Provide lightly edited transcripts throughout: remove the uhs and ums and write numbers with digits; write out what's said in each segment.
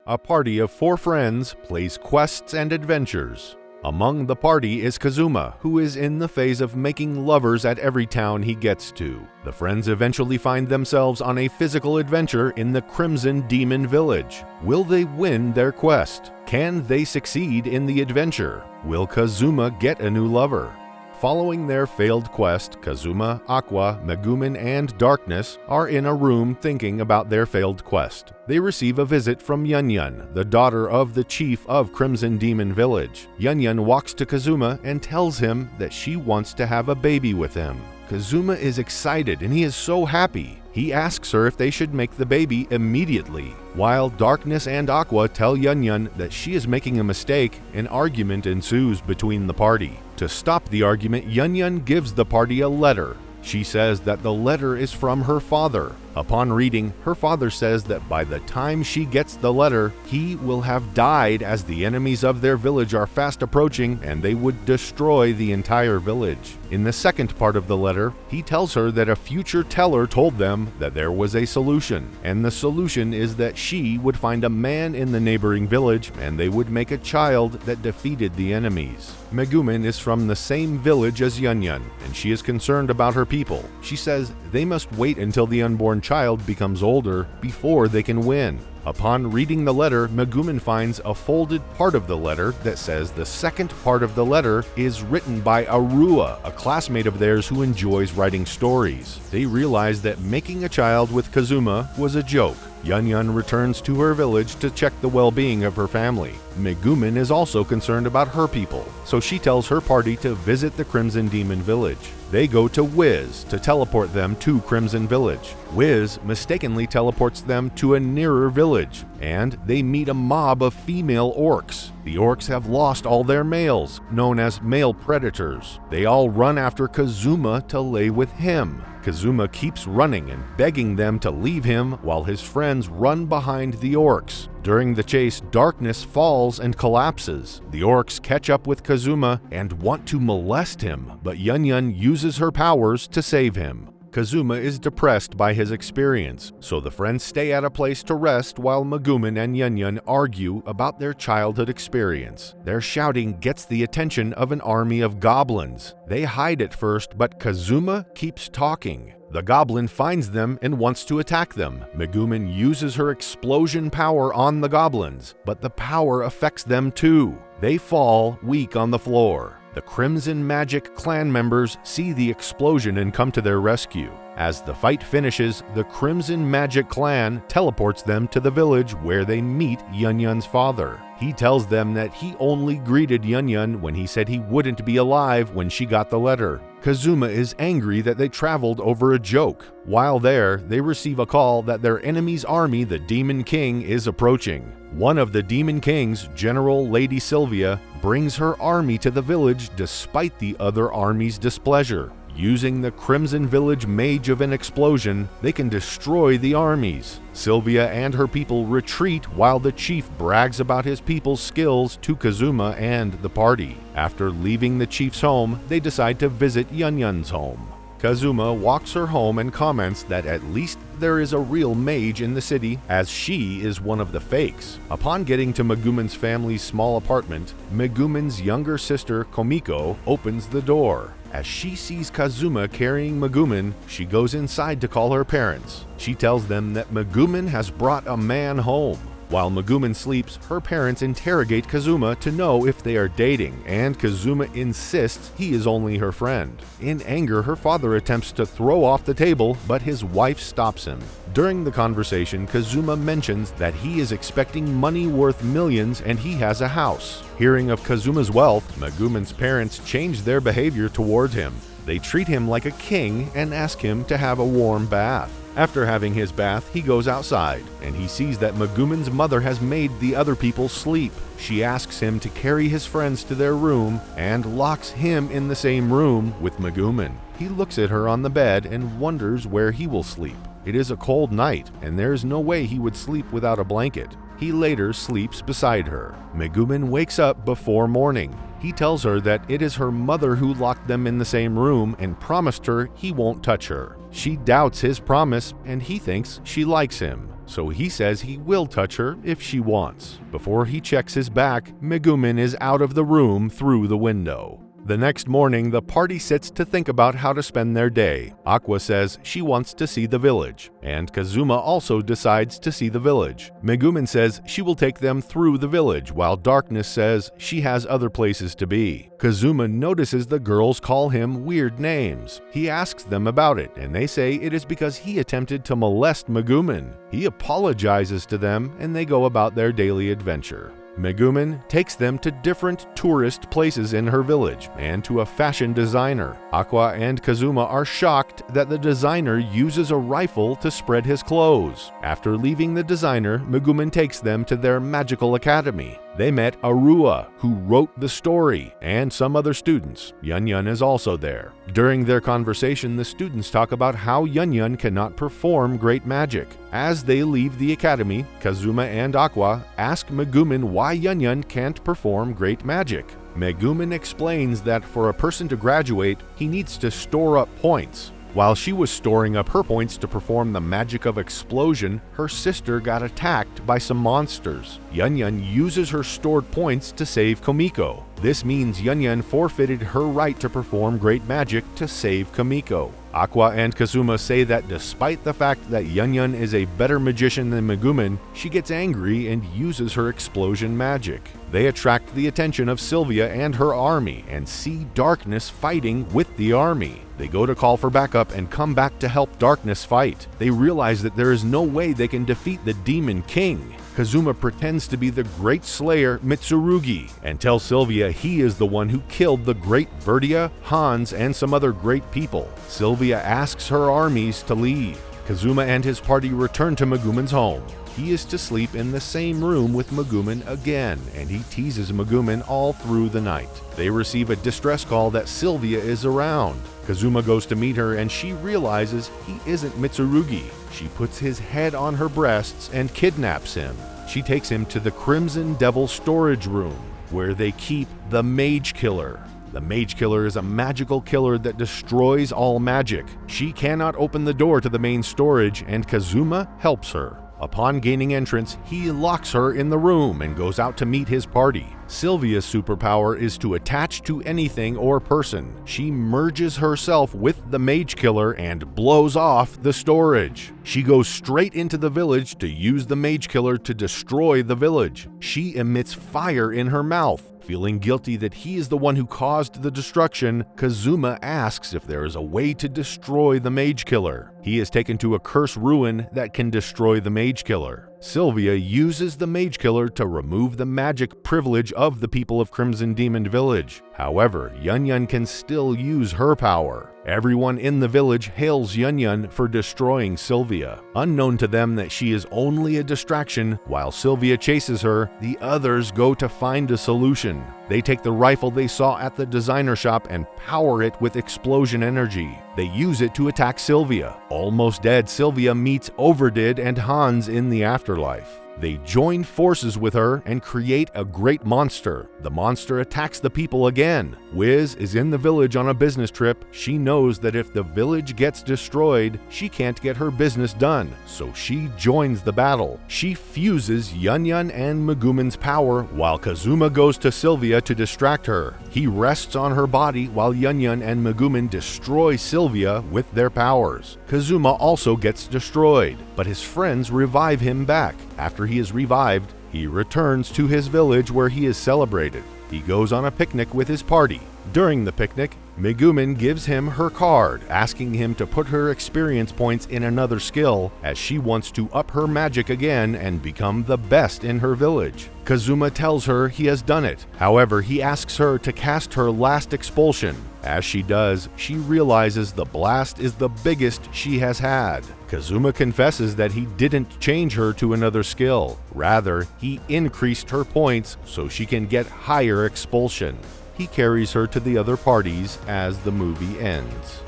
a party of 4 friends plays quests and adventures. Among the party is Kazuma, who is in the phase of making lovers at every town he gets to. The friends eventually find themselves on a physical adventure in the Crimson Demon Village. Will they win their quest? Can they succeed in the adventure? Will Kazuma get a new lover? Following their failed quest, Kazuma, Aqua, Megumin, and Darkness are in a room thinking about their failed quest. They receive a visit from Yunyun, the daughter of the chief of Crimson Demon Village. Yunyun walks to Kazuma and tells him that she wants to have a baby with him. Kazuma is excited and he is so happy. He asks her if they should make the baby immediately. While Darkness and Aqua tell Yunyun that she is making a mistake, an argument ensues between the party. To stop the argument, Yunyun gives the party a letter. She says that the letter is from her father. Upon reading, her father says that by the time she gets the letter, he will have died as the enemies of their village are fast approaching and they would destroy the entire village. In the second part of the letter, he tells her that a future teller told them that there was a solution, and the solution is that she would find a man in the neighboring village and they would make a child that defeated the enemies. Megumin is from the same village as Yunyun, and she is concerned about her people. She says they must wait until the unborn child becomes older before they can win. Upon reading the letter, Megumin finds a folded part of the letter that says the second part of the letter is written by Arua, a classmate of theirs who enjoys writing stories. They realize that making a child with Kazuma was a joke. Yunyun returns to her village to check the well-being of her family. Megumin is also concerned about her people, so she tells her party to visit the Crimson Demon Village. They go to Wiz to teleport them to Crimson Village. Wiz mistakenly teleports them to a nearer village, and they meet a mob of female orcs. The orcs have lost all their males, known as male predators. They all run after Kazuma to lay with him. Kazuma keeps running and begging them to leave him while his friends run behind the orcs. During the chase, Darkness falls and collapses. The orcs catch up with Kazuma and want to molest him, but Yunyun uses her powers to save him. Kazuma is depressed by his experience, so the friends stay at a place to rest while Megumin and Yunyun argue about their childhood experience. Their shouting gets the attention of an army of goblins. They hide at first, but Kazuma keeps talking. The goblin finds them and wants to attack them. Megumin uses her explosion power on the goblins, but the power affects them too. They fall weak on the floor. The Crimson Magic clan members see the explosion and come to their rescue. As the fight finishes, the Crimson Magic clan teleports them to the village where they meet Yunyun's father. He tells them that he only greeted Yunyun when he said he wouldn't be alive when she got the letter. Kazuma is angry that they traveled over a joke. While there, they receive a call that their enemy's army, the Demon King, is approaching. One of the Demon Kings, General Lady Sylvia, brings her army to the village despite the other army's displeasure. Using the Crimson Village Mage of an Explosion, they can destroy the armies. Sylvia and her people retreat while the chief brags about his people's skills to Kazuma and the party. After leaving the chief's home, they decide to visit Yunyun's home. Kazuma walks her home and comments that at least there is a real mage in the city, as she is one of the fakes. Upon getting to Megumin's family's small apartment, Megumin's younger sister, Komiko, opens the door. As she sees Kazuma carrying Megumin, she goes inside to call her parents. She tells them that Megumin has brought a man home. While Megumin sleeps, her parents interrogate Kazuma to know if they are dating, and Kazuma insists he is only her friend. In anger, her father attempts to throw off the table, but his wife stops him. During the conversation, Kazuma mentions that he is expecting money worth millions and he has a house. Hearing of Kazuma's wealth, Megumin's parents change their behavior towards him. They treat him like a king and ask him to have a warm bath. After having his bath, he goes outside, and he sees that Megumin's mother has made the other people sleep. She asks him to carry his friends to their room and locks him in the same room with Megumin. He looks at her on the bed and wonders where he will sleep. It is a cold night, and there is no way he would sleep without a blanket. He later sleeps beside her. Megumin wakes up before morning. He tells her that it is her mother who locked them in the same room and promised her he won't touch her. She doubts his promise, and he thinks she likes him. so he says he will touch her if she wants. Before he checks his back, Megumin is out of the room through the window. The next morning, the party sits to think about how to spend their day. Aqua says she wants to see the village, and Kazuma also decides to see the village. Megumin says she will take them through the village, while Darkness says she has other places to be. Kazuma notices the girls call him weird names. He asks them about it, and they say it is because he attempted to molest Megumin. He apologizes to them, and they go about their daily adventure. Megumin takes them to different tourist places in her village and to a fashion designer. Aqua and Kazuma are shocked that the designer uses a rifle to spread his clothes. After leaving the designer, Megumin takes them to their magical academy. They met Arua, who wrote the story, and some other students. Yun is also there. During their conversation, the students talk about how Yun cannot perform great magic. As they leave the academy, Kazuma and Aqua ask Megumin why Yun can't perform great magic. Megumin explains that for a person to graduate, he needs to store up points. While she was storing up her points to perform the magic of explosion, her sister got attacked by some monsters. Yun uses her stored points to save Komiko. This means Yun forfeited her right to perform great magic to save Komiko. Aqua and Kazuma say that despite the fact that Yun is a better magician than Megumin, she gets angry and uses her explosion magic. They attract the attention of Sylvia and her army and see Darkness fighting with the army. They go to call for backup and come back to help Darkness fight. They realize that there is no way they can defeat the Demon King. Kazuma pretends to be the Great Slayer Mitsurugi and tells Sylvia he is the one who killed the Great Verdia, Hans, and some other great people. Sylvia asks her armies to leave. Kazuma and his party return to Megumin's home. He is to sleep in the same room with Megumin again, and he teases Megumin all through the night. They receive a distress call that Sylvia is around. Kazuma goes to meet her and she realizes he isn't Mitsurugi. She puts his head on her breasts and kidnaps him. She takes him to the Crimson Devil storage room, where they keep the Mage Killer. The Mage Killer is a magical killer that destroys all magic. She cannot open the door to the main storage, and Kazuma helps her. Upon gaining entrance, he locks her in the room and goes out to meet his party. Sylvia's superpower is to attach to anything or person. She merges herself with the Mage Killer and blows off the storage. She goes straight into the village to use the Mage Killer to destroy the village. She emits fire in her mouth. Feeling guilty that he is the one who caused the destruction, Kazuma asks if there is a way to destroy the Mage Killer. He is taken to a cursed ruin that can destroy the Mage Killer. Sylvia uses the Mage Killer to remove the magic privilege of the people of Crimson Demon Village. However, Yun can still use her power. Everyone in the village hails Yun for destroying Sylvia. Unknown to them that she is only a distraction, while Sylvia chases her, the others go to find a solution. They take the rifle they saw at the designer shop and power it with explosion energy. They use it to attack Sylvia. Almost dead, Sylvia meets Overdid and Hans in the afterlife. They join forces with her and create a great monster. The monster attacks the people again. Wiz is in the village on a business trip. She knows that if the village gets destroyed, she can't get her business done, so she joins the battle. She fuses Yun and Megumin's power while Kazuma goes to Sylvia to distract her. He rests on her body while Yun and Megumin destroy Sylvia with their powers. Kazuma also gets destroyed, but his friends revive him back. After he is revived, he returns to his village where he is celebrated. He goes on a picnic with his party. During the picnic, Megumin gives him her card, asking him to put her experience points in another skill, as she wants to up her magic again and become the best in her village. Kazuma tells her he has done it. However, he asks her to cast her last expulsion. As she does, she realizes the blast is the biggest she has had. Kazuma confesses that he didn't change her to another skill. Rather, he increased her points so she can get higher expulsion. He carries her to the other parties as the movie ends.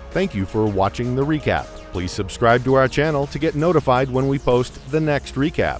Thank you for watching the recap. Please subscribe to our channel to get notified when we post the next recap.